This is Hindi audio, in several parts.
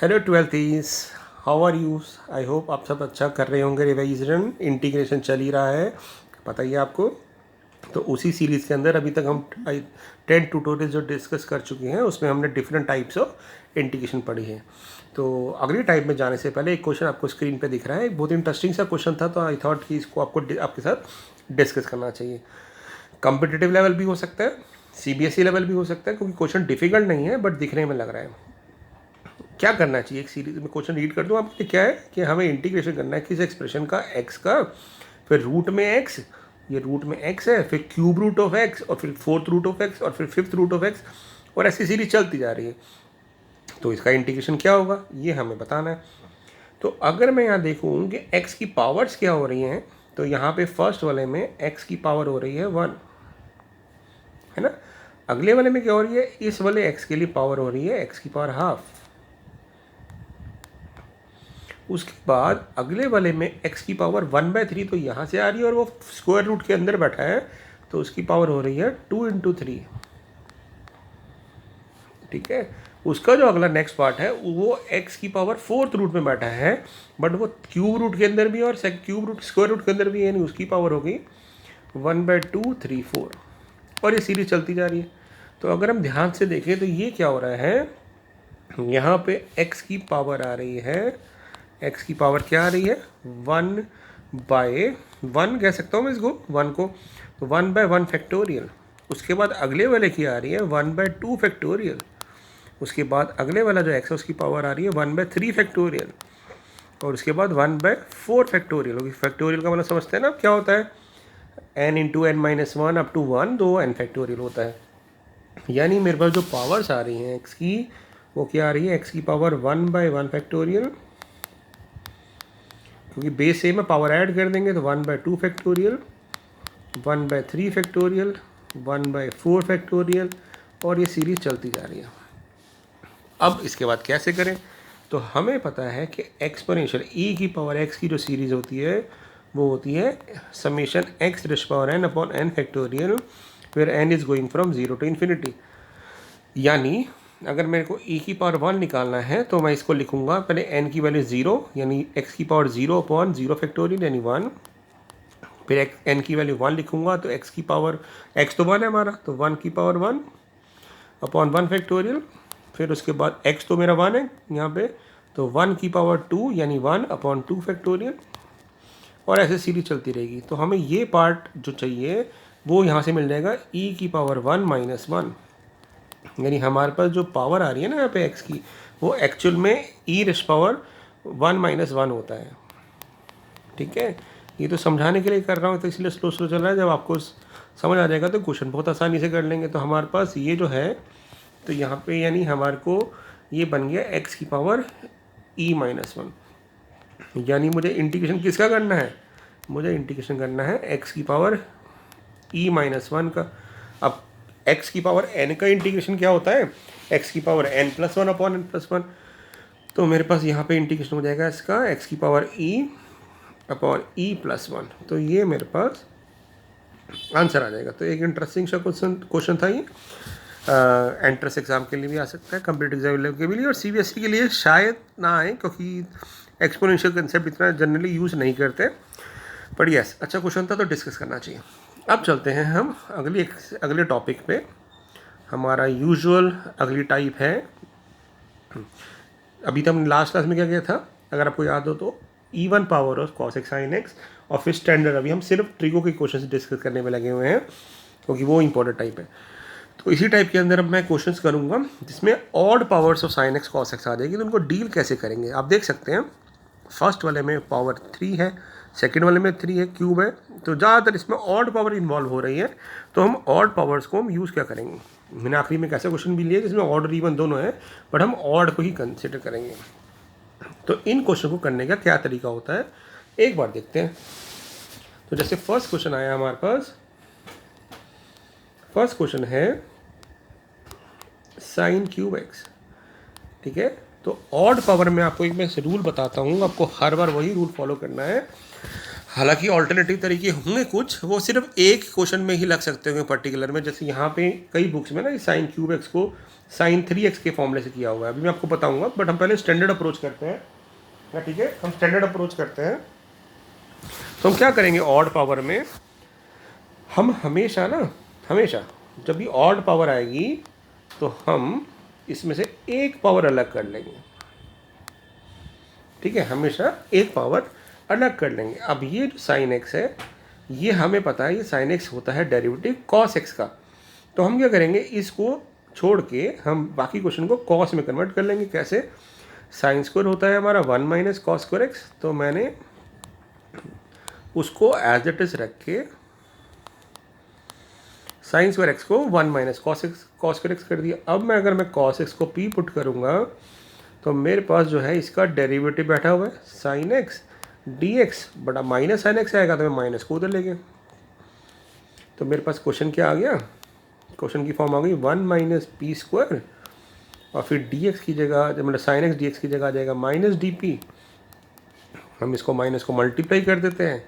Hello twelfthies, how are you? I hope आप सब अच्छा कर रहे होंगे। रिवाइजन इंटीग्रेशन चल ही रहा है, पता ही है आपको। तो उसी सीरीज़ के अंदर अभी तक हम 10 ट्यूटोरियल जो डिस्कस कर चुके हैं उसमें हमने डिफरेंट टाइप्स ऑफ इंटीग्रेशन पढ़ी है। तो अगली टाइप में जाने से पहले एक क्वेश्चन आपको स्क्रीन पे दिख रहा है, एक बहुत इंटरेस्टिंग सा क्वेश्चन था, तो आई थॉट कि इसको आपके साथ डिस्कस करना चाहिए। कॉम्पिटिटिव लेवल भी हो सकता है, सीबीएसई लेवल भी हो सकता है, क्योंकि क्वेश्चन डिफिकल्ट नहीं है बट दिखने में लग रहा है। क्या करना चाहिए, एक सीरीज में क्वेश्चन रीड कर दूँ आपके। क्या है कि हमें इंटीग्रेशन करना है किस एक्सप्रेशन का, एक्स का, फिर रूट में एक्स, ये रूट में एक्स है, फिर क्यूब रूट ऑफ एक्स, और फिर फोर्थ रूट ऑफ एक्स, और फिर फिफ्थ रूट ऑफ एक्स, और ऐसी सीरीज चलती जा रही है। तो इसका इंटीग्रेशन क्या होगा ये हमें बताना है। तो अगर मैं यहाँ देखूँ कि एक्स की पावर्स क्या हो रही हैं, तो यहाँ पे फर्स्ट वाले में एक्स की पावर हो रही है 1, है ना। अगले वाले में क्या हो रही है, इस वाले एक्स के लिए पावर हो रही है एक्स की पावर हाफ। उसके बाद अगले वाले में x की पावर 1/3 तो यहाँ से आ रही है, और वो स्क्वायर रूट के अंदर बैठा है, तो उसकी पावर हो रही है 2 × 3। ठीक है। उसका जो अगला नेक्स्ट पार्ट है वो x की पावर फोर्थ रूट में बैठा है, बट वो क्यूब रूट के अंदर भी और क्यूब रूट स्क्वायर रूट के अंदर भी है, यानी उसकी पावर होगी 1/2 3 4, और ये सीरीज चलती जा रही है। तो अगर हम ध्यान से देखें तो ये क्या हो रहा है, यहाँ पे x की पावर आ रही है, x की पावर क्या आ रही है 1/1 कह सकता हूँ मैं इसको, 1 को, तो 1/1 फैक्टोरियल। उसके बाद अगले वाले की आ रही है 1/2 फैक्टोरियल। उसके बाद अगले वाला जो x है उसकी पावर आ रही है 1/3 फैक्टोरियल, और उसके बाद 1/4 फैक्टोरियल होगी। फैक्टोरियल का मतलब समझते हैं ना क्या होता है, n × n-1 अप टू 1, दो n फैक्टोरियल होता है। यानी मेरे पास जो पावर्स आ रही हैं x की, वो क्या आ रही है, x की पावर 1/1 फैक्टोरियल, क्योंकि बेस सेम है, पावर ऐड कर देंगे तो 1/2 फैक्टोरियल, 1/3 फैक्टोरियल, 1/4 फैक्टोरियल, और ये सीरीज चलती जा रही है। अब इसके बाद कैसे करें, तो हमें पता है कि एक्सपोनेंशियल e की पावर x की जो सीरीज होती है वो होती है summation x⁻n/n factorial, where n is going from 0 to infinity। यानी अगर मेरे को e की पावर 1 निकालना है तो मैं इसको लिखूंगा, पहले n की वैल्यू 0, यानी x की पावर 0/0 फैक्टोरियल यानी 1, फिर n की वैल्यू 1 लिखूंगा, तो x की पावर, x तो 1 है हमारा, तो 1 की पावर 1/1 फैक्टोरियल, फिर उसके बाद x तो मेरा 1 है यहाँ पे, तो 1 की पावर 2 यानी 1/2 फैक्टोरियल, और ऐसे सीरीज चलती रहेगी। तो हमें ये पार्ट जो चाहिए वो यहाँ से मिल जाएगा e की पावर 1 - 1, यानी हमारे पास जो पावर आ रही है ना यहाँ पे x की, वो एक्चुअल में e⁻1 - 1 होता है। ठीक है, ये तो समझाने के लिए कर रहा हूँ, तो इसलिए स्लो स्लो चल रहा है। जब आपको समझ आ जाएगा तो क्वेश्चन बहुत आसानी से कर लेंगे। तो हमारे पास ये जो है, तो यहाँ पे यानी हमारे को ये बन गया x की पावर e-1, यानी मुझे इंटीग्रेशन किसका करना है, मुझे इंटीग्रेशन करना है x की पावर e-1 का। अब x की पावर n का इंटीग्रेशन क्या होता है, x की पावर n+1/n+1, तो मेरे पास यहाँ पे इंटीग्रेशन हो जाएगा इसका x की पावर e/e+1, तो ये मेरे पास आंसर आ जाएगा। तो एक इंटरेस्टिंग सा क्वेश्चन था ये, एंट्रेंस एग्जाम के लिए भी आ सकता है, कंप्यूटर एग्जाम के लिए, और सीबीएसई के लिए शायद ना आए, क्योंकि एक्सपोनेंशियल कंसेप्ट इतना जनरली यूज़ नहीं करते। पर यस, अच्छा क्वेश्चन था तो डिस्कस करना चाहिए। अब चलते हैं हम अगले टॉपिक पे। हमारा यूजुअल अगली टाइप है, अभी तो हमने लास्ट क्लास में क्या किया था, अगर आपको याद हो तो even power of cos x sin x, और फिर स्टैंडर्ड। अभी हम सिर्फ ट्रिको के क्वेश्चन डिस्कस करने में लगे हुए हैं, क्योंकि वो इंपॉर्टेंट टाइप है। तो इसी टाइप के अंदर अब मैं क्वेश्चंस करूंगा जिसमें odd powers of sin x cos x आ जाएगी, तो उनको डील कैसे करेंगे आप देख सकते हैं। फर्स्ट वाले में पावर 3 है, सेकंड वाले में 3 है, क्यूब है, तो ज़्यादातर इसमें ऑड पावर इन्वॉल्व हो रही है। तो हम ऑड पावर्स को हम यूज़ क्या करेंगे, मैंने आखिरी में कैसा क्वेश्चन भी लिया जिसमें ऑड और इवन दोनों है, बट हम ऑड को ही कंसिडर करेंगे। तो इन क्वेश्चन को करने का क्या तरीका होता है एक बार देखते हैं। तो जैसे फर्स्ट क्वेश्चन आया हमारे पास, फर्स्ट क्वेश्चन है sin क्यूब x। ठीक है, तो ऑड पावर में आपको एक मैं रूल बताता हूँ, आपको हर बार वही रूल फॉलो करना है। हालांकि ऑल्टरनेटिव तरीके होंगे कुछ, वो सिर्फ एक क्वेश्चन में ही लग सकते होंगे पर्टिकुलर में। जैसे यहाँ पे कई बुक्स में ना साइन क्यूब एक्स को साइन 3x के फॉर्मूले से किया हुआ है, अभी मैं आपको बताऊंगा, बट हम पहले स्टैंडर्ड अप्रोच करते हैं ना। ठीक है, हम स्टैंडर्ड अप्रोच करते हैं। तो हम क्या करेंगे, ऑड पावर में हम हमेशा जब भी ऑड पावर आएगी तो हम इसमें से एक पावर अलग कर लेंगे। ठीक है, हमेशा एक पावर अलग कर लेंगे। अब ये जो साइन एक्स है, ये हमें पता है ये साइन एक्स होता है डेरिवेटिव कॉस एक्स का। तो हम क्या करेंगे, इसको छोड़ के हम बाकी क्वेश्चन को कॉस में कन्वर्ट कर लेंगे। कैसे, साइन स्क्वायर होता है हमारा 1 माइनस कॉस स्क्वायर एक्स, तो मैंने उसको एज इट इज रख के साइन स्क्वायर एक्स को 1 माइनस कॉस स्क्वायर एक्स कर दिया। अब मैं अगर मैं कॉस एक्स को पी पुट करूँगा तो मेरे पास जो है इसका डेरिवेटिव बैठा हुआ है साइन एक्स डी एक्स बटा माइनस साइन एक्स आएगा, तो मैं माइनस को उधर ले गया। तो मेरे पास क्वेश्चन क्या आ गया, क्वेश्चन की फॉर्म आ गई 1 माइनस पी स्क्वायर, और फिर डी एक्स की जगह मतलब साइन एक्स डी एक्स की जगह आ जाएगा माइनस डी पी। हम इसको माइनस को मल्टीप्लाई कर देते हैं,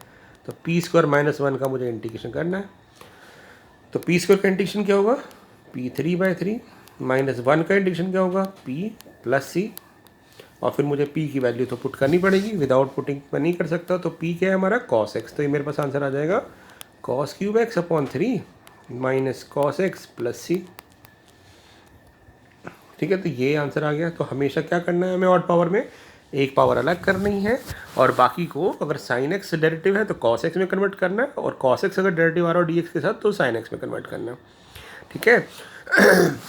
तो पी स्क्वायर माइनस 1 का मुझे इंटीग्रेशन करना है। तो पी स्क्वायर का इंटीग्रेशन क्या होगा, p3/3 माइनस 1 का इंटीग्रेशन क्या होगा, p प्लस सी। और फिर मुझे p की वैल्यू तो पुट करनी पड़ेगी, विदाउट पुटिंग मैं नहीं कर सकता। तो p क्या है हमारा cos x, तो ये मेरे पास आंसर आ जाएगा cos cube x upon 3 minus cos x plus C. ठीक है, तो ये आंसर आ गया। तो हमेशा क्या करना है हमें ऑड पावर में, एक पावर अलग करनी है, और बाकी को अगर साइन एक्स डेरिवेटिव है तो कॉस एक्स में कन्वर्ट करना है, और कॉस एक्स अगर डेरिवेटिव आ रहा हो डी एक्स के साथ तो साइन एक्स में कन्वर्ट करना है। ठीक है,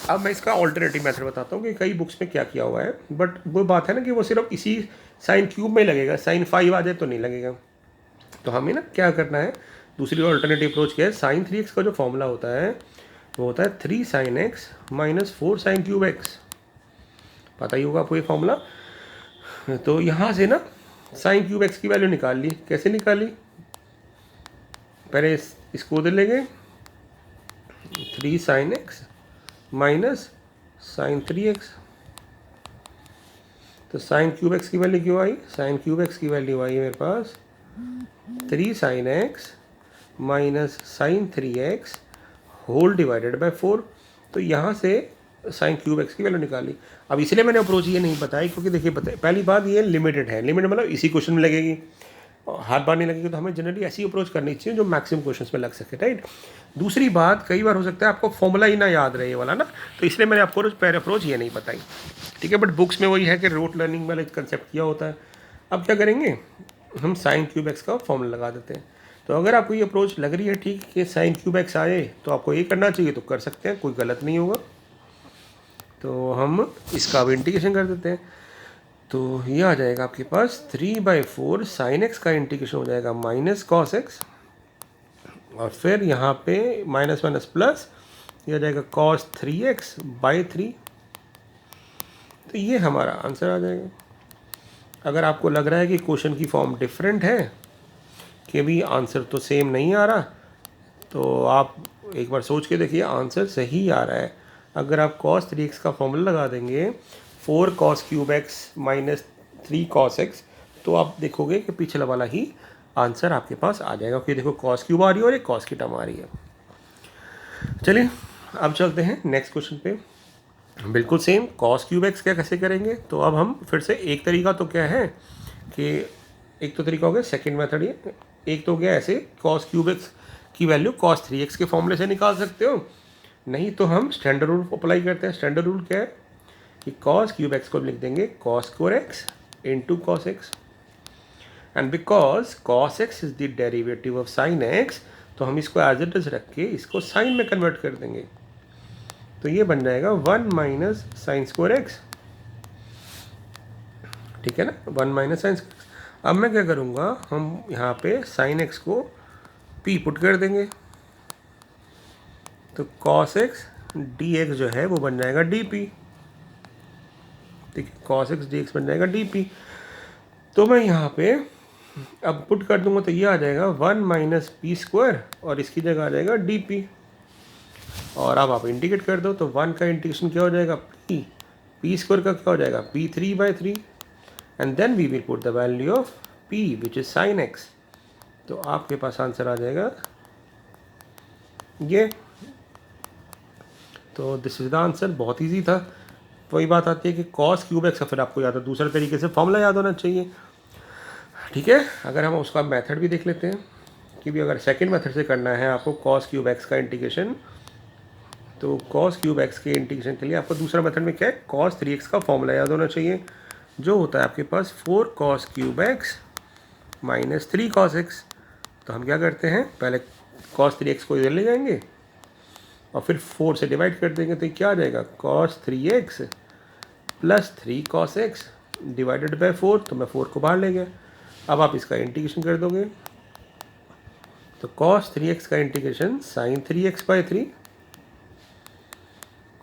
अब मैं इसका ऑल्टरनेटिव मेथड बताता हूँ कि कई बुक्स में क्या किया हुआ है, बट वो बात है ना कि वो सिर्फ इसी साइन क्यूब में लगेगा, साइन 5 आ जाए तो नहीं लगेगा। तो हमें ना क्या करना है, दूसरी ऑल्टरनेटिव अप्रोच क्या है, साइन 3x का जो फॉर्मूला होता है वो होता है 3 sine x minus 4 sign cube x. पता ही होगा आपको ये फॉर्मूला। तो यहाँ से ना साइन क्यूब एक्स की वैल्यू निकाल ली। कैसे निकाली, पहले इसको उधर ले गए, 3 sine x minus sine 3x। तो साइन क्यूब एक्स की वैल्यू क्यों आई, साइन क्यूब एक्स की वैल्यू आई मेरे पास 3 sine x minus sine 3x whole divided by 4। तो यहाँ से साइन क्यूब एक्स की वैल्यू निकाली। अब इसलिए मैंने अप्रोच ये नहीं बताई क्योंकि देखिए पहली बात ये लिमिटेड है, लिमिटेड मतलब इसी क्वेश्चन में लगेगी, हर बार नहीं लगेगी। तो हमें जनरली ऐसी अप्रोच करनी चाहिए जो मैक्सिमम क्वेश्चंस में लग सके, राइट। दूसरी बात, कई बार हो सकता है आपको फॉर्मूला ही ना याद रहे ये वाला ना, तो इसलिए मैंने आपको पहले अप्रोच ये नहीं बताई। ठीक है, बट बुक्स में वही है कि रोट लर्निंग वाला कंसेप्ट किया होता है। अब क्या करेंगे, हम साइन क्यूब एक्स का फॉर्मूला लगा देते हैं। तो अगर आपको ये अप्रोच लग रही है ठीक कि साइन क्यूब एक्स आए तो आपको ये करना चाहिए, तो कर सकते हैं, कोई गलत नहीं होगा। तो हम इसका भी इंटीग्रेशन कर देते हैं। तो ये आ जाएगा आपके पास 3/4 साइन एक्स का इंटीग्रेशन हो जाएगा माइनस कॉस एक्स, और फिर यहाँ पे माइनस माइनस प्लस, ये आ जाएगा कॉस 3x/3। तो ये हमारा आंसर आ जाएगा। अगर आपको लग रहा है कि क्वेश्चन की फॉर्म डिफरेंट है, कि भी आंसर तो सेम नहीं आ रहा, तो आप एक बार सोच के देखिए, आंसर सही आ रहा है। अगर आप cos 3x का फॉर्मूला लगा देंगे 4 cos cube x minus 3 cos x, तो आप देखोगे कि पिछला वाला ही आंसर आपके पास आ जाएगा। क्योंकि देखो cos क्यूब आ रही है और एक cos की टर्म आ रही है। चलिए अब चलते हैं नेक्स्ट क्वेश्चन पे। बिल्कुल सेम cos क्यूब एक्स क्या कैसे करेंगे, तो अब हम फिर से एक तरीका तो क्या है कि एक तो तरीका हो गया सेकेंड मेथड, ये एक तो हो गया ऐसे cos क्यूब एक्स की वैल्यू cos 3x के फॉर्मूले से निकाल सकते हो, नहीं तो हम स्टैंडर्ड रूल अप्लाई करते हैं। स्टैंडर्ड रूल क्या है कि cos क्यूब एक्स को लिख देंगे cos square x into cos x, and because cos x is the derivative of sine x, तो हम इसको एज इट इज रख के इसको साइन में कन्वर्ट कर देंगे। तो ये बन जाएगा 1 माइनस साइन स्क्वायर एक्स। ठीक है ना, 1 माइनस साइन। अब मैं क्या करूँगा, हम यहाँ पे साइन एक्स को p पुट कर देंगे, तो cos x dx जो है वो बन जाएगा dp। ठीक है, cos x dx बन जाएगा dp। तो मैं यहाँ पे अब पुट कर दूंगा, तो ये आ जाएगा 1 माइनस पी स्क्वायर, और इसकी जगह आ जाएगा dp। और अब आप इंटीग्रेट कर दो, तो 1 का इंटीग्रेशन क्या हो जाएगा, p स्क्वायर का क्या हो जाएगा p3/3, and then we will put the value of p which is sine x। तो आपके पास आंसर आ जाएगा ये। तो दिस इज द आंसर। बहुत ईजी था। वही बात आती है कि कॉस क्यूब एक्स का फिर आपको या तो दूसरे तरीके से फॉर्मूला याद होना चाहिए, ठीक है। अगर हम उसका मेथड भी देख लेते हैं कि भी अगर सेकंड मेथड से करना है आपको कॉस क्यूब एक्स का इंटीग्रेशन, तो कॉस क्यूब एक्स के इंटीग्रेशन के लिए आपको दूसरा मेथड में क्या है, कॉस 3x का फॉर्मूला याद होना चाहिए, जो होता है आपके पास 4 cos cube x minus 3 cos x। तो हम क्या करते हैं, पहले cos 3x को इधर ले जाएंगे और फिर 4 से डिवाइड कर देंगे, तो क्या आ जाएगा cos 3x plus 3 cos x divided by 4। तो मैं 4 को बाहर ले गया। अब आप इसका इंटीग्रेशन कर दोगे, तो cos 3x का इंटीग्रेशन sin 3x/3,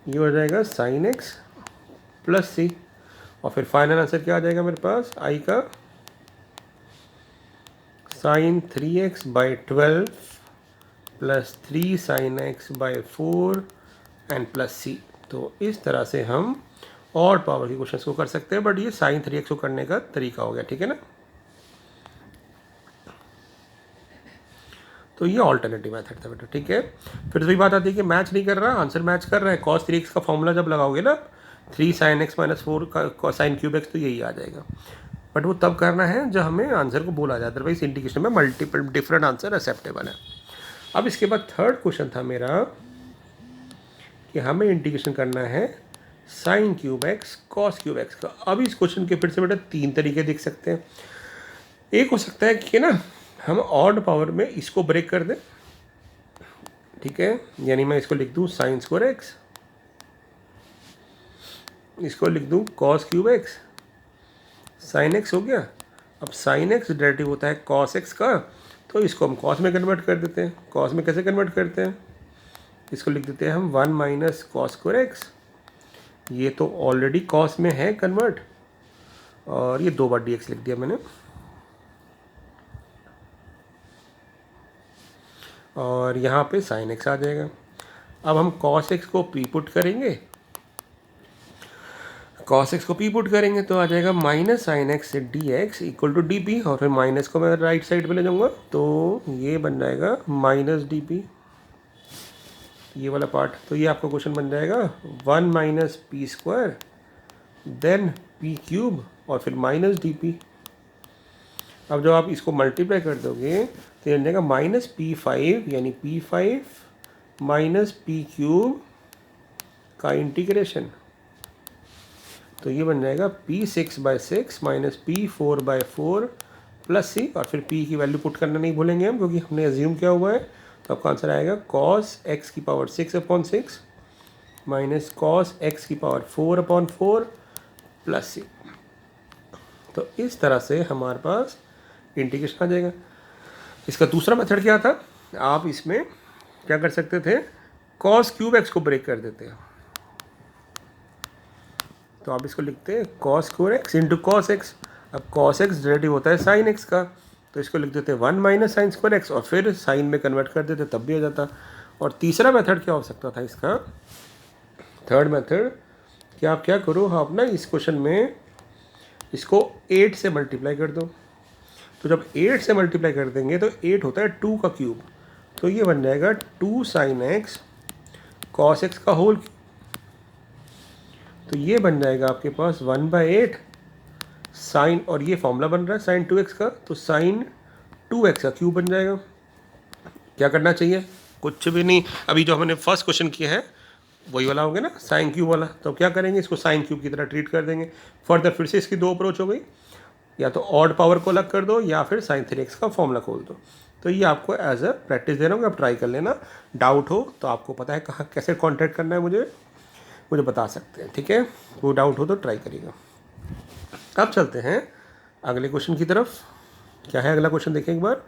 ये हो जाएगा sin x प्लस c। और फिर फाइनल आंसर क्या आ जाएगा मेरे पास, i का sin 3x/12 plus 3 sin x/4 and plus c। तो इस तरह से हम और पावर के क्वेश्चंस को कर सकते हैं, बट ये sin 3x को करने का तरीका हो गया, ठीक है ना। तो ये ऑल्टरनेटिव मेथड था बेटा, ठीक है। फिर वही बात आती है कि मैच नहीं कर रहा, आंसर मैच कर रहा है, cos 3x का फॉर्मूला जब लगाओगे ना 3 sin x - 4 का sin क्यूब एक्स, तो यही आ जाएगा। बट वो तब करना है जब हमें आंसर को बोला जाए, अदरवाइज इंटीग्रेशन में मल्टीपल डिफरेंट आंसर एक्सेप्टेबल है। अब इसके बाद थर्ड क्वेश्चन था मेरा कि हमें इंटीग्रेशन करना है sin cube x cos cube x का। अब इस क्वेश्चन के फिर से बेटा 3 तरीके देख सकते हैं। एक हो सकता है कि ना हम ऑड पावर में इसको ब्रेक कर दें, ठीक है, यानी मैं इसको लिख दूं साइन स्क्वायर एक्स, इसको लिख दूं cos cube x, sine x हो गया। अब साइन एक्स डेरिवेटिव होता है cos एक्स का, तो इसको हम cos में कन्वर्ट कर देते हैं। cos में कैसे कन्वर्ट करते हैं, इसको लिख देते हैं हम 1 माइनस cos स्क्वायर एक्स, ये तो ऑलरेडी cos में है कन्वर्ट, और ये 2 बार dx लिख दिया मैंने, और यहाँ पे साइन एक्स आ जाएगा। अब हम cos एक्स को पी पुट करेंगे, cos एक्स को पी पुट करेंगे तो आ जाएगा minus sine x D x equal to d p, और फिर माइनस को मैं राइट साइड पे ले जाऊँगा तो ये बन जाएगा माइनस डी पी, ये वाला पार्ट। तो ये आपका क्वेश्चन बन जाएगा 1 minus P square then p cube और फिर माइनस डी पी। अब जब आप इसको मल्टीप्लाई कर दोगे तो ये बन जाएगा माइनस P5, यानी P5 माइनस पी क्यूब का इंटीग्रेशन, तो ये बन जाएगा P6/6 minus P4/4 plus c, और फिर P की वैल्यू पुट करना नहीं भूलेंगे हम, क्योंकि हमने एज्यूम किया हुआ है। तो आपका आंसर आएगा cos x की पावर 6/6 माइनस cos x की पावर 4/4 प्लस c। तो इस तरह से हमारे पास इंटीग्रेशन आ जाएगा। इसका दूसरा मेथड क्या था, आप इसमें क्या कर सकते थे, cos क्यूब एक्स को ब्रेक कर देते हैं। तो आप इसको लिखते हैं cos square x into cos x. अब cos एक्स डेरिवेटिव होता है साइन एक्स का, तो इसको लिख देते हैं 1 माइनस साइन स्क्वायर एक्स, और फिर साइन में कन्वर्ट कर देते तब भी हो जाता। और तीसरा मेथड क्या हो सकता था इसका, थर्ड मेथड, कि आप क्या करो, आप ना इस क्वेश्चन में इसको 8 से मल्टीप्लाई कर दो। तो जब 8 से मल्टीप्लाई कर देंगे तो 8 होता है 2 का क्यूब, तो ये बन जाएगा 2 साइन एक्स कॉस एक्स का होल क्यूब। तो ये बन जाएगा आपके पास 1/8 साइन, और ये फॉर्मूला बन रहा है साइन 2x का, तो साइन 2x का क्यूब बन जाएगा। क्या करना चाहिए, कुछ भी नहीं। अभी जो हमने फर्स्ट क्वेश्चन किया है वही वाला हो गया ना, साइन क्यूब वाला। तो क्या करेंगे, इसको साइन क्यूब की तरह ट्रीट कर देंगे। फर्दर फिर से इसकी 2 अप्रोच हो गई, या तो ऑड पावर को अलग कर दो या फिर साइन 3x का फॉर्मूला खोल दो। तो ये आपको एज अ प्रैक्टिस दे रहा हूँ, आप ट्राई कर लेना। डाउट हो तो आपको पता है कहाँ कैसे कॉन्टैक्ट करना है, मुझे बता सकते हैं, ठीक है। वो डाउट हो तो ट्राई करिएगा। अब चलते हैं अगले क्वेश्चन की तरफ। क्या है अगला क्वेश्चन, देखें एक बार।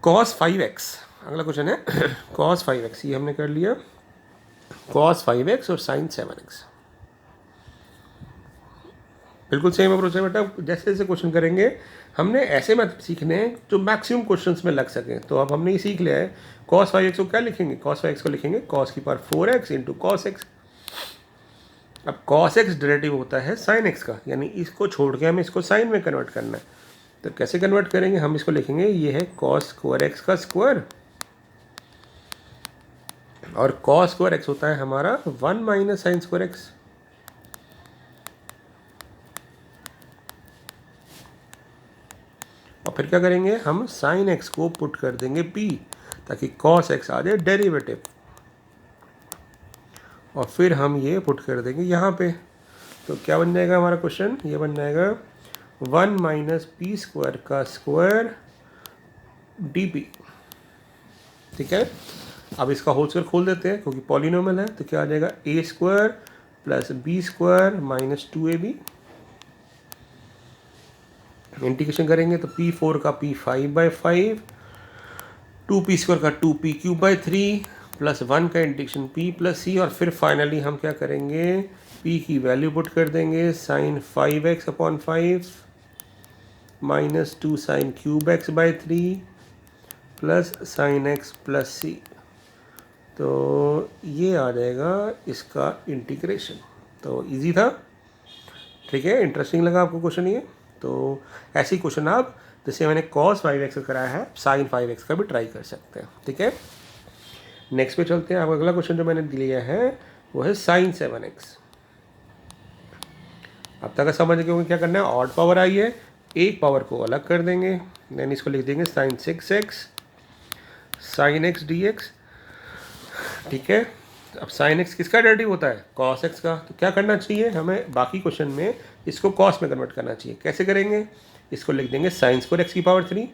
cos 5x अगला क्वेश्चन है। cos 5x ये हमने कर लिया, cos 5x और sin 7x। बिल्कुल सेम अप्रोच है बेटा। जैसे जैसे क्वेश्चन करेंगे हमने ऐसे मेथड सीखने हैं जो मैक्सिमम क्वेश्चंस में लग सकें। तो अब हमने ये सीख लिया है, cos 5x को क्या लिखेंगे, cos 5x को लिखेंगे cos की power 4x into cos x। अब cos x डेरिवेटिव होता है sin x का, यानी इसको छोड़ के हमें इसको sin में कन्वर्ट करना है। तो कैसे कन्वर्ट करेंगे, हम इसको लिखेंगे ये है कॉस स्क्वायर एक्स का स्क्वायर, और कॉस स्क्वायर एक्स होता है हमारा 1 माइनस साइन स्क्वायर एक्स। और फिर क्या करेंगे, हम साइन एक्स को पुट कर देंगे p, ताकि कॉस एक्स आ जाए डेरिवेटिव, और फिर हम ये पुट कर देंगे यहाँ पे। तो क्या बन जाएगा हमारा क्वेश्चन, ये बन जाएगा 1 माइनस पी स्क्वायर का स्क्वायर डी पी। ठीक है, अब इसका होल स्क्वायर खोल देते हैं क्योंकि पॉलिनोमियल है। तो क्या आ जाएगा, A square plus B square minus 2ab। Integration करेंगे तो p4 का p 5/5, 2p स्क्वायर का 2p क्यूब बाई 3 प्लस 1 का इंटीग्रेशन p प्लस c, और फिर फाइनली हम क्या करेंगे, p की वैल्यू पुट कर देंगे sine 5x/5 minus 2 sine cube x by 3 plus sine x plus c। तो ये आ जाएगा इसका इंटीग्रेशन। तो इजी था, ठीक है, इंटरेस्टिंग लगा आपको क्वेश्चन ये। तो ऐसे ही क्वेश्चन आप जैसे मैंने cos 5x का कराया है sin 5x का भी ट्राई कर सकते हैं। ठीक है, नेक्स्ट पे चलते हैं। अब अगला क्वेश्चन जो मैंने लिया है वो है sin 7x। अब तक समझ गए होंगे क्या करना है, ऑड पावर आई है, एक पावर को अलग कर देंगे, देन इसको लिख देंगे sin 6x sin x dx। ठीक है, अब sin x किसका डेरिवेटिव होता है, cos x का। तो क्या करना चाहिए हमें, बाकी क्वेश्चन में इसको cos में कन्वर्ट करना चाहिए। कैसे करेंगे, इसको लिख देंगे sin स्क्वायर x की पावर 3,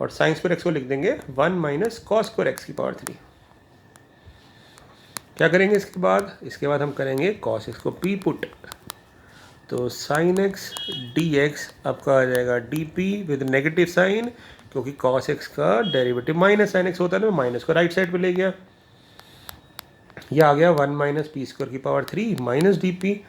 और sin स्क्वायर x को लिख देंगे 1 माइनस cos स्क्वायर x की पावर 3। क्या करेंगे इसके बाद हम करेंगे cos x को p पुट, तो sin x dx आपका आ जाएगा dp विद नेगेटिव साइन, क्योंकि cos x का डेरिवेटिव माइनस sin x होता है ना, माइनस को राइट साइड पे ले गया। यह आ गया 1 माइनस पी स्क्वायर की पावर 3 माइनस डी पी।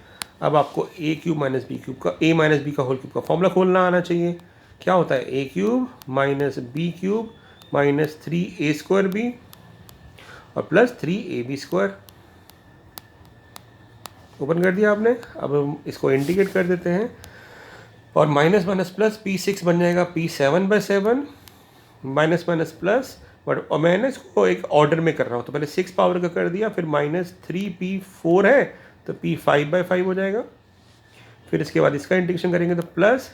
अब आपको A cube minus B cube का, ए माइनस बी का होल क्यूब का फॉर्मूला खोलना आना चाहिए। क्या होता है, A cube minus B cube minus 3a square B और प्लस 3ab स्क्वायर। ओपन कर दिया आपने। अब हम इसको इंटीग्रेट कर देते हैं, और माइनस माइनस प्लस p6 बन जाएगा p7/7 minus minus plus, but और मैंने इसको एक ऑर्डर में कर रहा हूँ, तो पहले 6 पावर का कर दिया, फिर माइनस 3p4 है तो p 5/5 हो जाएगा। फिर इसके बाद इसका इंटीग्रेशन करेंगे तो प्लस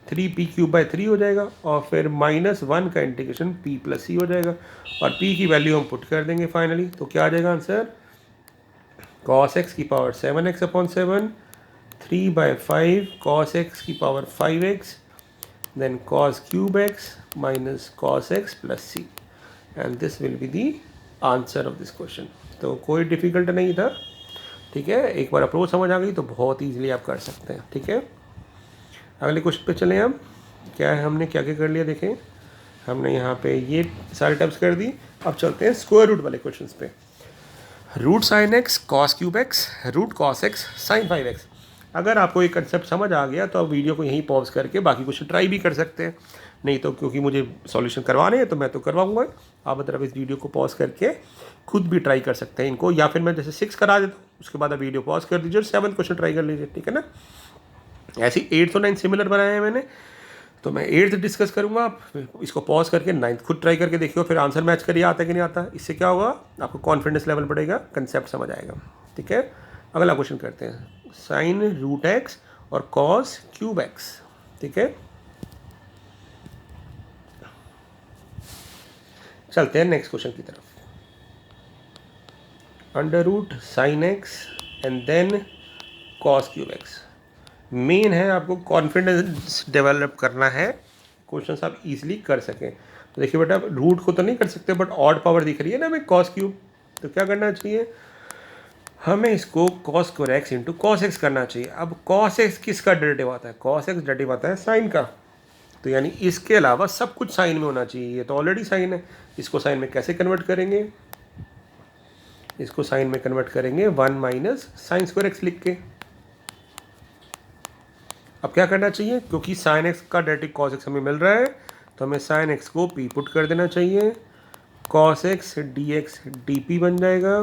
3p³ 3 हो जाएगा, और फिर माइनस 1 का इंटीग्रेशन p प्लस c हो जाएगा, और p की वैल्यू हम पुट कर देंगे फाइनली। तो क्या आ जाएगा आंसर, cos x की पावर 7x/7 3/5 cos x की power 5x then cos cube x minus cos x plus c, and this will be the answer of this question। तो कोई डिफ़िकल्ट नहीं था, ठीक है, एक बार अप्रोच समझ आ गई तो बहुत ईजिली आप कर सकते हैं। ठीक है, अगले क्वेश्चन पे चलें। अब क्या है, हमने क्या क्या कर लिया देखें, हमने यहाँ पे ये सारे टर्म्स कर दी। अब चलते हैं स्क्वायर रूट वाले क्वेश्चंस पे। Root sine x cos cube x root cos x sine 5x। अगर आपको ये कंसेप्ट समझ आ गया तो आप वीडियो को यहीं पॉज करके बाकी क्वेश्चन ट्राई भी कर सकते हैं। नहीं तो क्योंकि मुझे सॉल्यूशन करवाने हैं तो मैं तो करवाऊंगा, आप मतलब इस वीडियो को पॉज करके खुद भी ट्राई कर सकते हैं इनको, या फिर मैं जैसे 6 करा देता हूँ उसके बाद आप वीडियो पॉज कर दीजिए और 7 क्वेश्चन ट्राई कर लीजिए। ठीक है ना, ऐसे 8 और 9 सिमिलर बनाए हैं मैंने, तो मैं 8th डिस्कस करूँगा, आप इसको पॉज करके 9th खुद ट्राई करके देखिए, फिर आंसर मैच करिए आता है कि नहीं आता। इससे क्या होगा, आपको कॉन्फिडेंस लेवल बढ़ेगा, कंसेप्ट समझ आएगा। ठीक है, अगला क्वेश्चन करते हैं, साइन रूट एक्स और कॉस क्यूब एक्स। ठीक है, चलते हैं नेक्स्ट क्वेश्चन की तरफ। Under root sine x and then cos cube x. Main है आपको कॉन्फिडेंस डेवलप करना है, क्वेश्चन आप इजीली कर सकें। तो देखिए बेटा, रूट को तो नहीं कर सकते, बट ऑड पावर दिख रही है ना हमें कॉस क्यूब, तो क्या करना चाहिए, हमें इसको cos square x into cos x करना चाहिए। अब कॉस एक्स किसका डेरिवेटिव आता है, कॉस एक्स डेरिवेटिव आता है साइन का, तो यानी इसके अलावा सब कुछ साइन में होना चाहिए। ये तो ऑलरेडी साइन है, इसको साइन में कैसे कन्वर्ट करेंगे, इसको साइन में कन्वर्ट करेंगे 1 माइनस साइन स्क्वायर एक्स लिख के। अब क्या करना चाहिए, क्योंकि साइन एक्स का डेरिवेटिव कॉस एक्स हमें मिल रहा है, तो हमें साइन एक्स को पी पुट कर देना चाहिए, cos x D x D P बन जाएगा।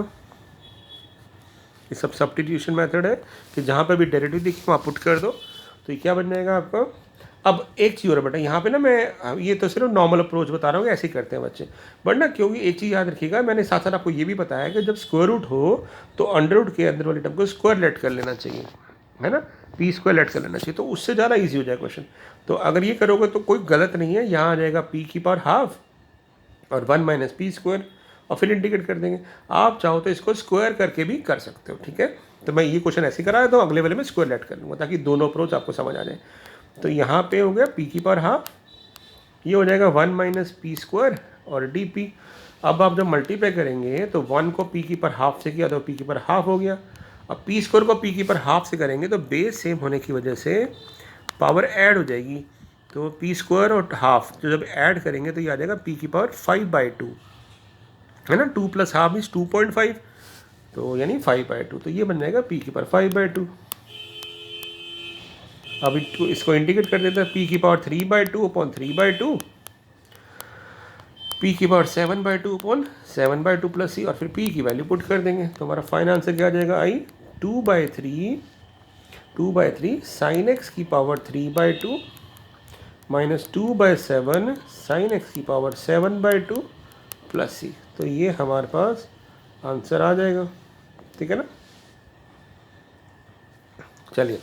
ये सब सब्स्टिट्यूशन मेथड है कि जहाँ पे भी डेरिवेटिव दिखे वहाँ पुट कर दो, तो ये क्या बन जाएगा आपका। अब एक चीज़ और बेटा, यहाँ पे ना मैं ये तो सिर्फ नॉर्मल अप्रोच बता रहा हूँ कि ऐसे ही करते हैं बच्चे, बट ना क्योंकि एक चीज़ याद रखिएगा, मैंने साथ साथ आपको ये भी बताया कि जब स्क्वायर रूट हो तो अंडर रूट के अंदर वाली टर्म को स्क्वायर लेट कर लेना चाहिए, है ना, पी स्क्वायर लेट कर लेना चाहिए, तो उससे ज़्यादा ईजी हो जाए क्वेश्चन। तो अगर ये करोगे तो कोई गलत नहीं है, यहाँ आ जाएगा पी की पावर हाफ और 1 माइनस पी स्क्वायर और फिर इंटीग्रेट कर देंगे। आप चाहो तो इसको स्क्वायर करके भी कर सकते हो, ठीक है। तो मैं ये क्वेश्चन ऐसे करा देता हूँ, अगले वाले में स्क्वायर लेट कर लूँगा ताकि दोनों अप्रोच आपको समझ आ जाए। तो यहाँ पे हो गया पी की पावर हाफ, ये हो जाएगा 1 माइनस पी स्क्वायर और डी पी। अब आप जब मल्टीप्लाई करेंगे तो 1 को पी की पावर हाफ से किया तो पी की पावर हाफ हो गया। अब पी स्क्वायर को पी की पावर हाफ से करेंगे तो बेस सेम होने की वजह से पावर ऐड हो जाएगी, तो पी स्क्वायर और हाफ तो जब ऐड करेंगे तो ये आ जाएगा पी की पावर 5/2, है ना, 2 प्लस हाफ इज 2.5, तो यानी 5/2, तो ये बन जाएगा पी की पावर 5/2। अब इसको इंटीग्रेट कर देते हैं, पी की पावर 3/2 अपॉन 3/2, पी की पावर 7/2 अपॉन 7/2 प्लस सी, और फिर पी की वैल्यू पुट कर देंगे तो हमारा फाइनल आंसर क्या आ जाएगा, आई 2/3 साइन एक्स की पावर 3/2 माइनस 2/7 साइन एक्स की पावर 7/2 प्लस सी। तो ये हमारे पास आंसर आ जाएगा, ठीक है ना। चलिए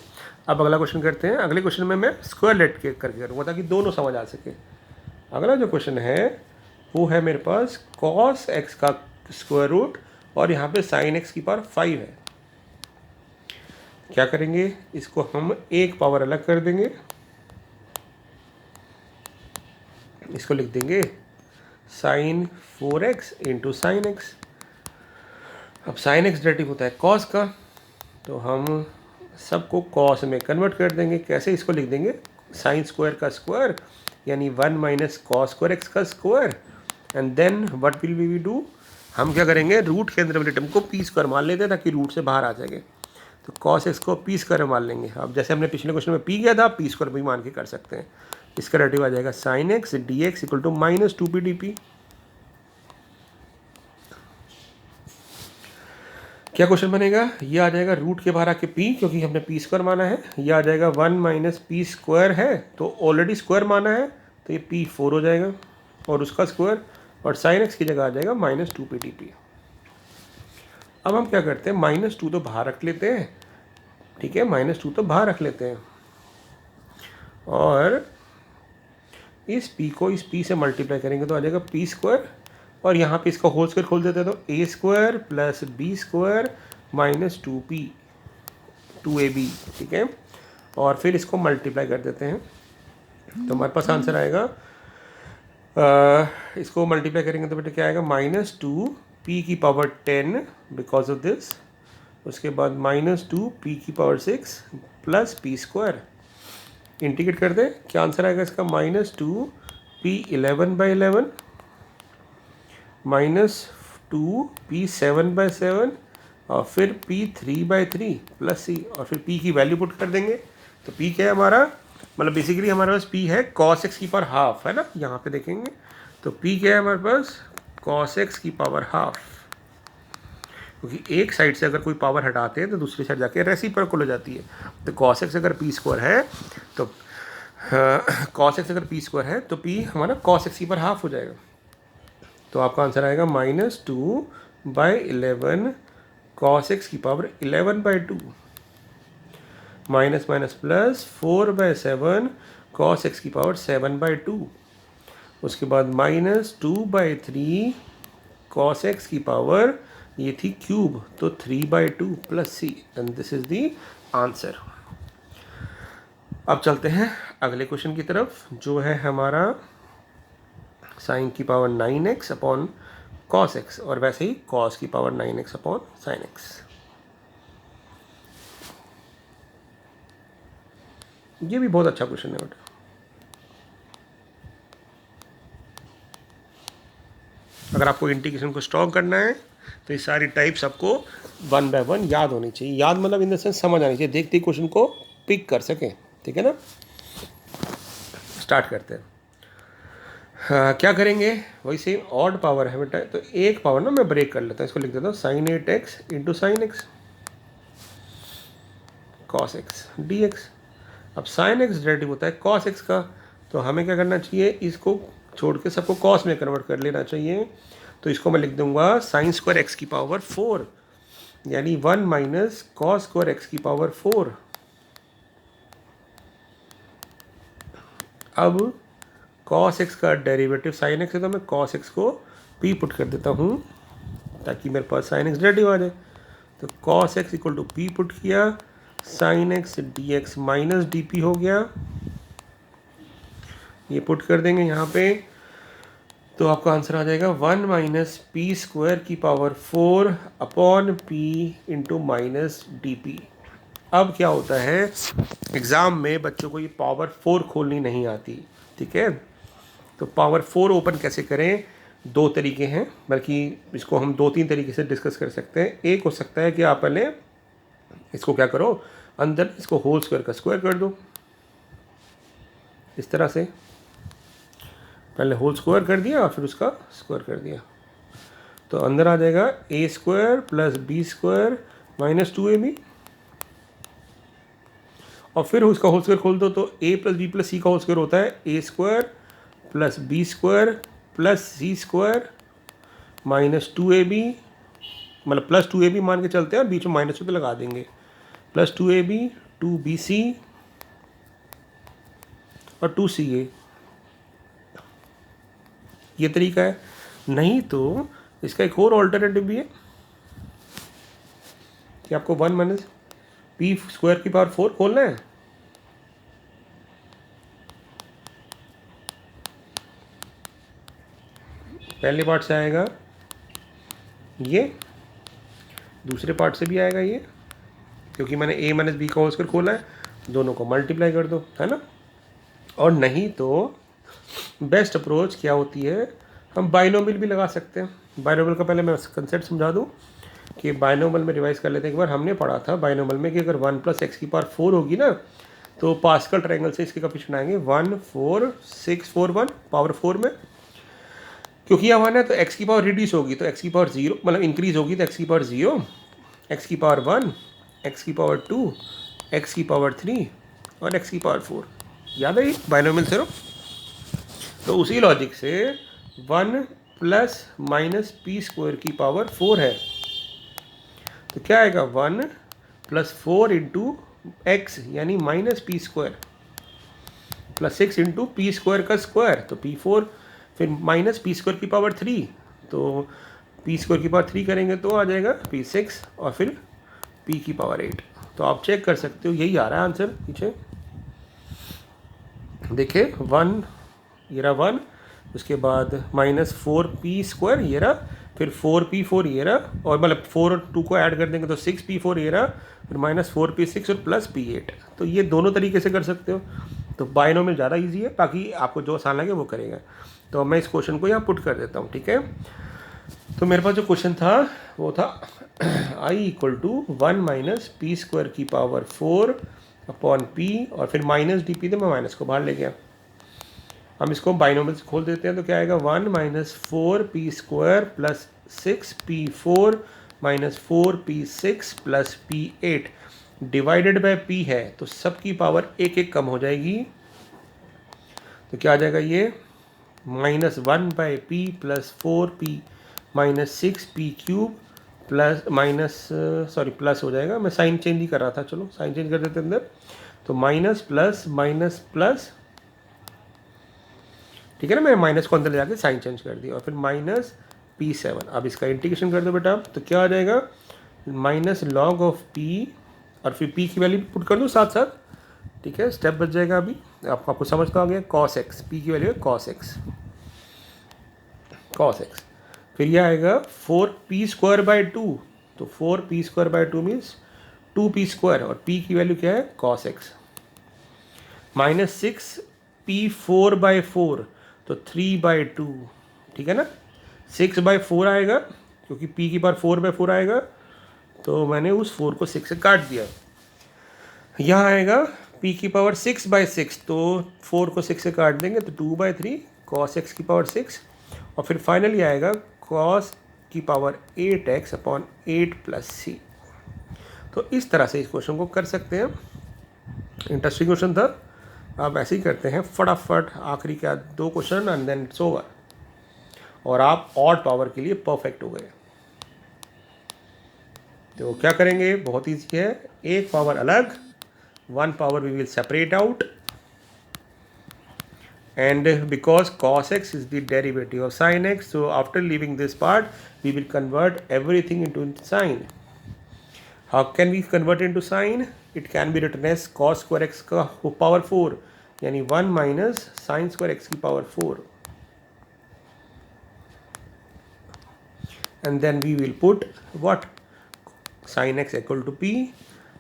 अब अगला क्वेश्चन करते हैं। अगले क्वेश्चन में मैं स्क्वायर लेट के करके करूँगा ताकि दोनों समझ आ सके। अगला जो क्वेश्चन है वो है मेरे पास कॉस एक्स का स्क्वायर रूट और यहाँ पे साइन एक्स की पावर 5 है। क्या करेंगे, इसको हम एक पावर अलग कर देंगे, इसको लिख देंगे sine 4x into sine x. अब साइन एक्स डेरिवेटिव होता है कॉस का, तो हम सबको कॉस में कन्वर्ट कर देंगे। कैसे, इसको लिख देंगे साइन स्क्वायर का स्क्वायर यानी 1 माइनस कॉस स्क्वायर एक्स का square, and then what will we do, हम क्या करेंगे, रूट के अंदर वाले टर्म को पी स्क्वायर मान लेते हैं ताकि रूट से बाहर आ जाएंगे, तो कॉस एक्स को पी स्क्वायर मान लेंगे। अब जैसे हमने पिछले क्वेश्चन में पी किया था, पी स्क्वायर भी मान के कर सकते हैं। इसका डेरिवेटिव आ जाएगा sine x D x equal to minus 2p d. क्या क्वेश्चन बनेगा, ये आ जाएगा रूट के बाहर आके p, क्योंकि हमने पी स्क्वायर माना है। ये आ जाएगा 1 माइनस पी स्क्वायर है तो ऑलरेडी स्क्वायर माना है तो ये p4 हो जाएगा और उसका स्क्वायर, और साइन एक्स की जगह आ जाएगा माइनस 2p डी। अब हम क्या करते हैं, -2 तो बाहर रख लेते हैं, ठीक है, -2 तो बाहर रख लेते हैं और इस p को इस p से मल्टीप्लाई करेंगे तो आ जाएगा p स्क्वायर, और यहाँ पे इसका होल स्क्वायर खोल देते हैं तो a square plus b square minus 2ab, ठीक है, और फिर इसको मल्टीप्लाई कर देते हैं तो हमारे पास आंसर आएगा, इसको मल्टीप्लाई करेंगे तो बेटा क्या आएगा, -2p की पावर 10 बिकॉज ऑफ दिस, उसके बाद -2 p की power 6 plus p square, integrate कर दें, क्या आंसर आएगा इसका, -2 p 11/11 -2 p 7/7 और फिर p 3/3 प्लस सी, और फिर p की वैल्यू पुट कर देंगे तो p क्या है हमारा, मतलब बेसिकली हमारे पास p है cos x की पावर हाफ, है ना, यहाँ पे देखेंगे तो p क्या है हमारे पास, cos x की पावर हाफ, क्योंकि एक साइड से अगर कोई पावर हटाते हैं तो दूसरी साइड जाके रेसिप्रोकल हो जाती है। तो cos x अगर p स्क्वायर है तो cos x अगर p स्क्वायर है तो p हमारा cos x की पावर हाफ हो जाएगा, तो आपका आंसर आएगा -2/11 cos x की power 11/2 minus minus plus 4/7 cos x की पावर 7/2, उसके बाद -2/3 cos x की पावर ये थी क्यूब तो 3/2 plus c, and this is the answer. अब चलते हैं अगले क्वेश्चन की तरफ जो है हमारा साइन की power 9x upon cos x, और वैसे ही cos की power 9x upon sine x। ये भी बहुत अच्छा क्वेश्चन है बेटा। अगर आपको इंटीग्रेशन को स्ट्रॉन्ग करना है तो ये सारी टाइप्स आपको 1 बाय 1 याद होनी चाहिए, याद मतलब इन द सेंस समझ आनी चाहिए, देखते ही क्वेश्चन को पिक कर सकें, ठीक है ना। स्टार्ट करते हैं। क्या करेंगे, वही सेम ऑड पावर है बेटा, तो एक पावर ना मैं ब्रेक कर लेता हूँ, इसको लिख देता हूँ sine 8x into sine x cos x dx। अब साइन एक्स डेरिवेटिव होता है कॉस एक्स का, तो हमें क्या करना चाहिए, इसको छोड़ के सबको कॉस में कन्वर्ट कर लेना चाहिए। तो इसको मैं लिख दूंगा साइन स्क्वायर एक्स की पावर 4, यानी 1 माइनस कॉस स्क्वायर एक्स की पावर 4। अब कॉस एक्स का डेरिवेटिव साइन एक्स है, तो मैं कॉस एक्स को पी पुट कर देता हूँ ताकि मेरे पास साइन एक्स डेरिवेटिव आ जाए। तो cos x equal to P put किया, sine x D x minus D P हो गया, ये पुट कर देंगे यहाँ पे, तो आपका आंसर आ जाएगा 1 माइनस पी स्क्वायर की power 4 upon P into minus D P. अब क्या होता है, एग्ज़ाम में बच्चों को ये पावर 4 खोलनी नहीं आती, ठीक है। तो पावर 4 ओपन कैसे करें, दो तरीके हैं, बल्कि इसको हम 2-3 तरीके से डिस्कस कर सकते हैं। एक हो सकता है कि आप पहले इसको क्या करो, अंदर इसको होल स्क्वायर का स्क्वायर कर दो, इस तरह से पहले होल स्क्वायर कर दिया और फिर उसका स्क्वायर कर दिया, तो अंदर आ जाएगा A square plus B square minus 2ab, और फिर उसका होल स्क्वायर खोल दो, तो a plus B plus C का होल स्क्वायर होता है A square plus B square plus C square minus 2ab, मतलब प्लस 2ab मान के चलते हैं, बीच में माइनस तो लगा देंगे, प्लस 2ab 2bc और 2ca। ये तरीका है। नहीं तो इसका एक और ऑल्टरनेटिव भी है कि आपको 1 माइनस पी स्क्वायर की पावर 4 खोलना है, पहले पार्ट से आएगा ये, दूसरे पार्ट से भी आएगा ये, क्योंकि मैंने a माइनस बी का होल स्क्वायर खोला है, दोनों को मल्टीप्लाई कर दो, है ना। और नहीं तो बेस्ट अप्रोच क्या होती है, हम बाइनोमियल भी लगा सकते हैं। बाइनोमियल का पहले मैं कंसेप्ट समझा दूं कि बाइनोमियल में रिवाइज कर लेते हैं। एक बार हमने पढ़ा था बाइनोमियल में कि अगर 1 प्लस एक्स की पावर 4 होगी ना, तो पास्कल ट्रायंगल से इसके कोएफिशिएंट आएंगे 1 4 6 4 1 पावर 4 में, क्योंकि यहाँ है तो एक्स की पावर रिड्यूस होगी तो एक्स की पावर 0, मतलब इंक्रीज होगी तो एक्स की पावर 0, एक्स की पावर 1, एक्स की पावर 2, एक्स की पावर 3 और एक्स की पावर 4। याद है ये बाइनोमियल से? तो उसी लॉजिक से 1 प्लस माइनस पी स्क्वायर की पावर 4 है, तो क्या आएगा 1 प्लस 4 इंटू एक्स यानी minus P square plus 6 into P square का स्क्वायर, तो p4, फिर माइनस पी स्क्वायर की पावर 3, तो पी स्क्वायर की पावर 3 करेंगे तो आ जाएगा p6 और फिर p की पावर 8। तो आप चेक कर सकते हो, यही आ रहा है आंसर पीछे, देखिए 1 ये रहा 1, उसके बाद माइनस 4p स्क्वायर ये रहा, फिर 4p4 ये रहा, और मतलब 4 और 2 को ऐड कर देंगे तो 6p4 ये रहा, फिर माइनस 4p6 और प्लस p8। तो ये दोनों तरीके से कर सकते हो। तो बाइनोमियल ज़्यादा इजी है, बाकी आपको जो आसान लगे वो करेगा। तो मैं इस क्वेश्चन को यहाँ पुट कर देता हूँ, ठीक है। तो मेरे पास जो क्वेश्चन था वो था i equal to 1 minus P square की पावर 4 अपॉन p, और फिर माइनस डी पी, तो मैं माइनस को बाहर ले गया। हम इसको बाइनोमियल से खोल देते हैं, तो क्या आएगा 1 minus 4p square plus 6p4 minus 4p6 plus p8 divided by p है, तो सबकी पावर एक एक कम हो जाएगी, तो क्या आ जाएगा ये minus 1 by P plus 4p minus 6p cube plus minus sorry plus हो जाएगा, मैं साइन चेंज ही कर रहा था, चलो साइन चेंज कर देते हैं अंदर, तो माइनस प्लस माइनस प्लस, ठीक है ना, मैं माइनस को अंदर ले जाके साइन चेंज कर दिया, और फिर माइनस p7। अब इसका इंटीग्रेशन कर दो बेटा, तो क्या आ जाएगा माइनस लॉग ऑफ p, और फिर p की वैल्यू पुट कर दो साथ साथ, ठीक है, स्टेप बच जाएगा। अभी आपको समझ तो आ गया, cos x, p की वैल्यू है cos x, फिर यह आएगा 4p स्क्वायर बाई 2, तो 4p square by 2 means 2p square, और p की वैल्यू क्या है cos x, minus 6p4 by 4, तो 3 बाई 2, ठीक है ना, 6 बाई 4 आएगा क्योंकि p की पावर 4 बाई 4 आएगा, तो मैंने उस 4 को 6 से काट दिया। यहाँ आएगा p की पावर 6 बाई 6, तो 4 को 6 से काट देंगे तो 2 बाई 3 cos x की पावर 6, और फिर फाइनली आएगा cos की power 8x upon 8 plus c। तो इस तरह से इस क्वेश्चन को कर सकते हैं। इंटरेस्टिंग क्वेश्चन था। अब ऐसे ही करते हैं फटाफट, आखिरी क्या 2 question and then it's over, और आप ऑड पावर के लिए परफेक्ट हो गए। तो क्या करेंगे, बहुत ईजी है, एक पावर अलग, 1 power we will separate out, and because cos x is the derivative of sin x, so after leaving this part we will convert everything into sine. How can we convert into sine? It can be written as cos square x का power 4, यानी 1 minus sin square x की power 4, and then we will put what, sin x equal to p,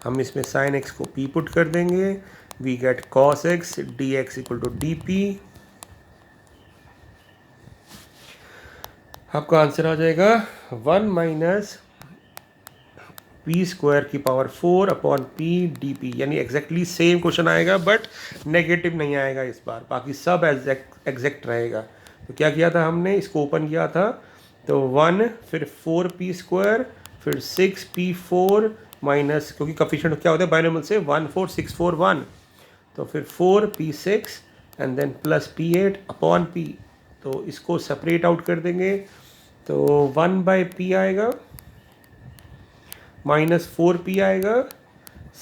हम इसमें sin x को p पुट कर देंगे, we get cos x dx equal to dp, आपका आंसर आ जाएगा 1 माइनस पी स्क्वायर की power 4 upon P D P, यानी एग्जैक्टली सेम क्वेश्चन आएगा बट नेगेटिव नहीं आएगा इस बार, बाकी सब एग्जैक्ट रहेगा। तो क्या किया था हमने, इसको ओपन किया था तो 1 फिर 4p स्क्वायर फिर 6p4 माइनस, क्योंकि कफिशिएंट क्या होता है बाइनोमियल से 1 4 6 4 1, तो फिर 4p6 and then plus p8 upon p, तो इसको सेपरेट आउट कर देंगे, तो 1/p आएगा माइनस 4p आएगा,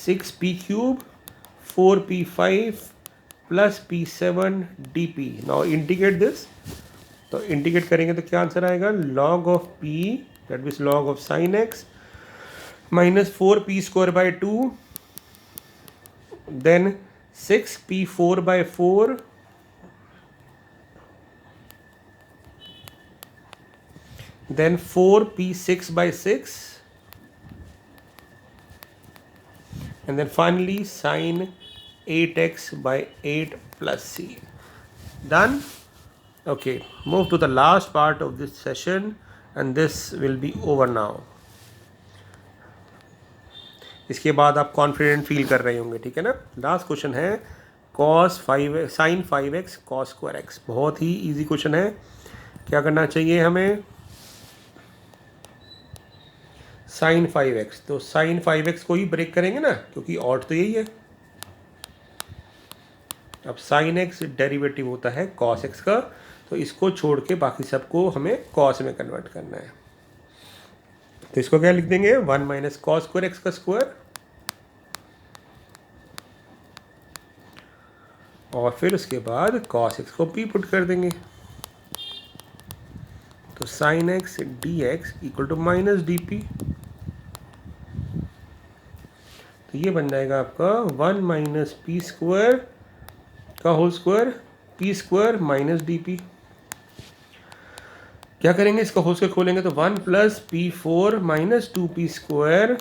6p³ 4p5 plus p7 dp। Now integrate this, तो इंटीग्रेट करेंगे तो क्या आंसर आएगा, log of p that means log of sin x minus 4p²/2 then 6p4/4 then 4p6/6 and then finally sin 8x/8 plus c. Done? Okay, move to the last part of this session and this will be over now. इसके बाद आप कॉन्फिडेंट फील कर रहे होंगे, ठीक है ना। लास्ट क्वेश्चन है sin 5x cos square x, बहुत ही इजी क्वेश्चन है। क्या करना चाहिए हमें, sin 5x, तो sin 5x को ही ब्रेक करेंगे ना, क्योंकि ऑड तो यही है। अब sin x डेरिवेटिव होता है cos x का, तो इसको छोड़ के बाकी सबको हमें cos में कन्वर्ट करना है। तो इसको क्या लिख देंगे, 1 माइनस cos स्क्वायर x का स्क्वायर, और फिर उसके बाद cos x को p पुट कर देंगे, तो sin x dx equal to minus dp, तो ये बन जाएगा आपका 1 माइनस पी स्क्वायर का whole square, p square minus D p. क्या करेंगे, इसका होल स्क्वायर खोलेंगे तो 1 plus P 4 minus 2p square,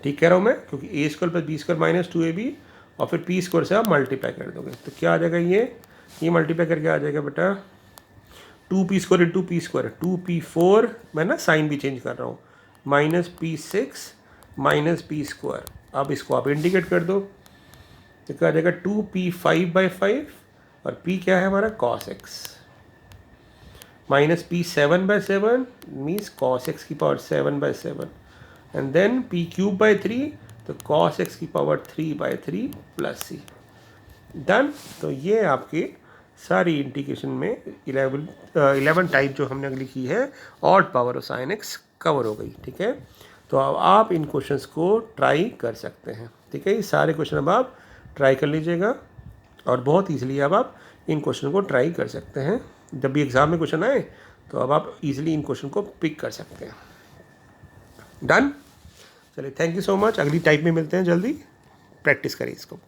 ठीक कह रहा हूँ मैं, क्योंकि A square plus B square minus 2ab, और फिर पी स्क्वायर से आप मल्टीप्लाई कर दोगे तो क्या आ जाएगा, ये मल्टीप्लाई करके आ जाएगा बेटा 2p square into P square, 2p4, मैं ना साइन भी चेंज कर रहा हूँ, minus p6 minus P square. अब इसको आप इंटीग्रेट कर दो तो क्या आ जाएगा 2p5/5, और p क्या है हमारा cos x, minus p7/7 means cos x की पावर 7/7, एंड देन p³ 3, तो cos x की पावर 3/3 प्लस c। डन। तो ये आपके सारी इंटीग्रेशन में 11 टाइप जो हमने अगली की है odd power of sin x cover हो गई, ठीक है। तो अब आप इन क्वेश्चंस को ट्राई कर सकते हैं, ठीक है। ये सारे क्वेश्चन अब आप ट्राई कर लीजिएगा, और बहुत ईजिली अब आप इन क्वेश्चन को ट्राई कर सकते हैं। जब भी एग्ज़ाम में क्वेश्चन आए तो अब आप इजीली इन क्वेश्चन को पिक कर सकते हैं। डन। चलिए, थैंक यू सो मच। अगली टाइप में मिलते हैं जल्दी। प्रैक्टिस करें इसको।